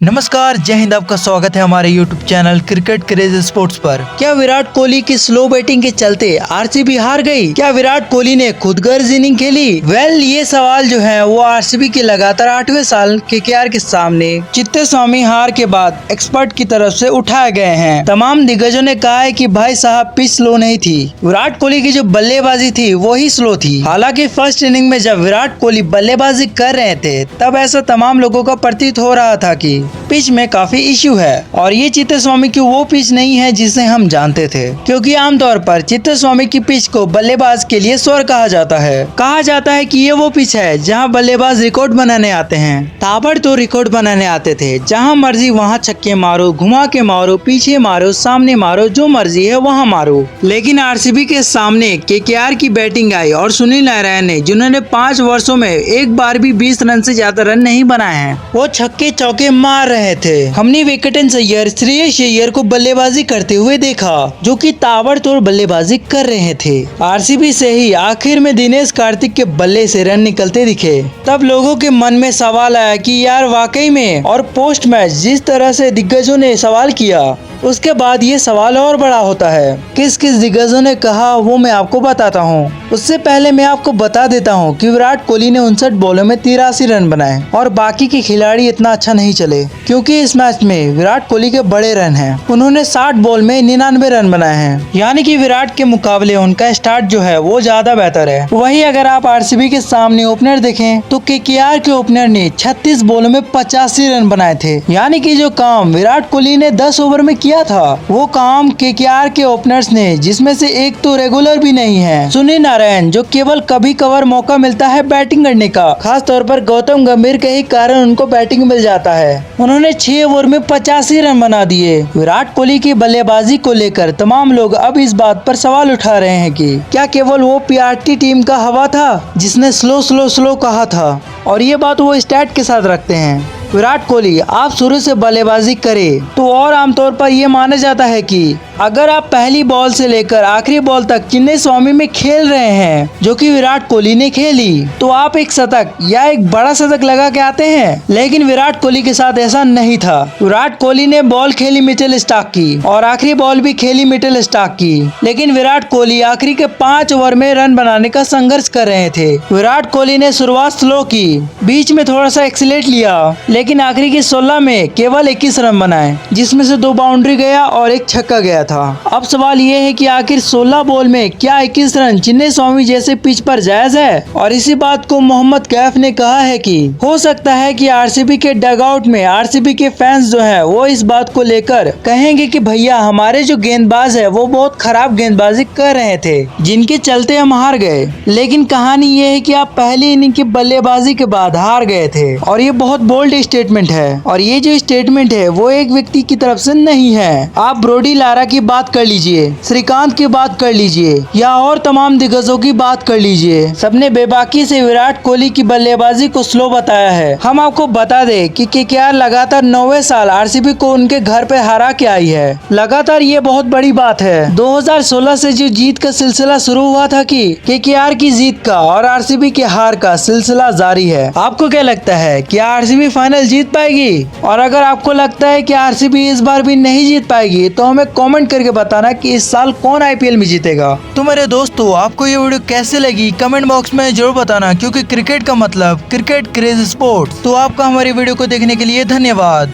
नमस्कार, जय हिंद। आपका स्वागत है हमारे YouTube channel cricket craze sports पर। क्या विराट कोहली की स्लो बैटिंग के चलते आरसीबी हार गई? क्या विराट कोहली ने खुदगर्ज इनिंग खेली? ये सवाल जो है वो आरसीबी के लगातार 8वें साल केकेआर के सामने चित्तेस्वामी हार के बाद एक्सपर्ट की तरफ से उठाए गए हैं। तमाम दिग्गजों ने कहा है कि भाई साहब पिच स्लो नहीं थी, विराट कोहली की जो बल्लेबाजी थी वो ही स्लो थी। हालांकि फर्स्ट इनिंग में जब विराट कोहली बल्लेबाजी कर रहे थे तब ऐसा तमाम लोगों का प्रतीत हो रहा था कि पिच में काफी इश्यू है और ये चित्तेस्वामी की वो पिच नहीं है जिसे हम जानते थे, क्योंकि आमतौर पर चित्तेस्वामी की पिच को बल्लेबाज के लिए स्वर कहा जाता है। कहा जाता है कि ये वो पिच है जहां बल्लेबाज रिकॉर्ड बनाने आते हैं। ताबड़तोड़ रिकॉर्ड बनाने आते थे, जहां मर्जी वहां छक्के मारो, घुमा के मारो, पीछे मारो, सामने मारो, जो मर्जी है वहां मारो। लेकिन आरसीबी के सामने केकेआर की बैटिंग आई और सुनील नारायण ने, जिन्होंने 5 वर्षों में एक बार भी 20 रन से ज्यादा रन नहीं बनाए हैं, वो छक्के चौके मार रहे थे। हमने वेंकटेन अय्यर, श्रेयस अय्यर को बल्लेबाजी करते हुए देखा, जो कि ताबड़तोड़ बल्लेबाजी कर रहे थे। आरसीबी से ही आखिर में दिनेश कार्तिक के बल्ले से रन निकलते दिखे। तब लोगों के मन में सवाल आया कि यार वाकई में, और पोस्ट मैच जिस तरह से दिग्गजों ने सवाल किया, उसके बाद ये सवाल और बड़ा होता है। किस किस दिग्गजों ने कहा वो मैं आपको बताता हूँ। उससे पहले मैं आपको बता देता हूँ कि विराट कोहली ने 59 बॉलों में 83 रन बनाए और बाकी के खिलाड़ी इतना अच्छा नहीं चले, क्योंकि इस मैच में विराट कोहली के बड़े रन हैं। उन्होंने 60 बॉल में 99 रन बनाए हैं, यानी कि विराट के मुकाबले उनका स्टार्ट जो है वो ज्यादा बेहतर है। वहीं अगर आप आरसीबी के सामने ओपनर देखें तो केकेआर के ओपनर ने 36 बॉलों में 85 रन बनाए थे, यानी कि जो काम विराट कोहली ने 10 ओवर में किया था वो काम केकेआर के ओपनर्स ने, जिसमें से एक तो रेगुलर भी नहीं है, सुनील नारायण, जो केवल कभी कभार मौका मिलता है बैटिंग करने का, खास तौर पर गौतम गंभीर के ही कारण उनको बैटिंग मिल जाता है। उन्होंने 6 ओवर में 85 रन बना दिए। विराट कोहली की बल्लेबाजी को लेकर तमाम लोग अब इस बात पर सवाल उठा रहे हैं कि क्या केवल वो पीआरटी टीम का हवा था जिसने स्लो स्लो स्लो कहा था, और ये बात वो स्टैट के साथ रखते हैं। विराट कोहली आप शुरू से बल्लेबाजी करें तो, और आमतौर पर यह माना जाता है कि अगर आप पहली बॉल से लेकर आखिरी बॉल तक चिन्नेस्वामी में खेल रहे हैं, जो कि विराट कोहली ने खेली, तो आप एक शतक या एक बड़ा शतक लगा के आते हैं। लेकिन विराट कोहली के साथ ऐसा नहीं था। विराट कोहली ने बॉल खेली मिडिल स्टॉक की और आखिरी बॉल भी खेली मिडिल स्टॉक की, लेकिन विराट कोहली आखिरी के 5 ओवर में रन बनाने का संघर्ष कर रहे थे। विराट कोहली ने शुरुआत स्लो की, बीच में थोड़ा सा एक्सीलेट लिया, लेकिन आखिरी के 16 में केवल 21 रन बनाए, जिसमें से 2 बाउंड्री गया और 1 छक्का गया था। अब सवाल ये है कि आखिर 16 बॉल में क्या 21 रन चिन्नेस्वामी जैसे पिच पर जायज है? और इसी बात को मोहम्मद कैफ ने कहा है कि हो सकता है कि आरसीबी के डगआउट में आरसीबी के फैंस जो है वो इस बात को लेकर कहेंगे कि भैया हमारे जो गेंदबाज है वो बहुत खराब गेंदबाजी कर रहे थे, जिनके चलते हम हार गए। लेकिन कहानी ये है कि आप पहली इनिंग की बल्लेबाजी के बाद हार गए थे, और ये बहुत बोल्ड स्टेटमेंट है। और ये जो स्टेटमेंट है वो एक व्यक्ति की तरफ से नहीं है। आप ब्रोडी लारा की बात कर लीजिए, श्रीकांत की बात कर लीजिए, या और तमाम दिग्गजों की बात कर लीजिए, सबने बेबाकी से विराट कोहली की बल्लेबाजी को स्लो बताया है। हम आपको बता दें कि केकेआर लगातार 9वें साल आरसीबी को उनके घर पे हरा के आई है। लगातार ये बहुत बड़ी बात है। 2016 से जो जीत का सिलसिला शुरू हुआ था कि केकेआर की जीत का और आरसीबी के हार का सिलसिला जारी है। आपको क्या लगता है कि आरसीबी फाइनल जीत पाएगी? और अगर आपको लगता है कि आरसीबी इस बार भी नहीं जीत पाएगी तो हमें कमेंट करके बताना कि इस साल कौन आईपीएल में जीतेगा। तो मेरे दोस्तों, आपको ये वीडियो कैसे लगी कमेंट बॉक्स में जरूर बताना, क्योंकि क्रिकेट का मतलब क्रिकेट क्रेज स्पोर्ट्स। तो आपका हमारी वीडियो को देखने के लिए धन्यवाद।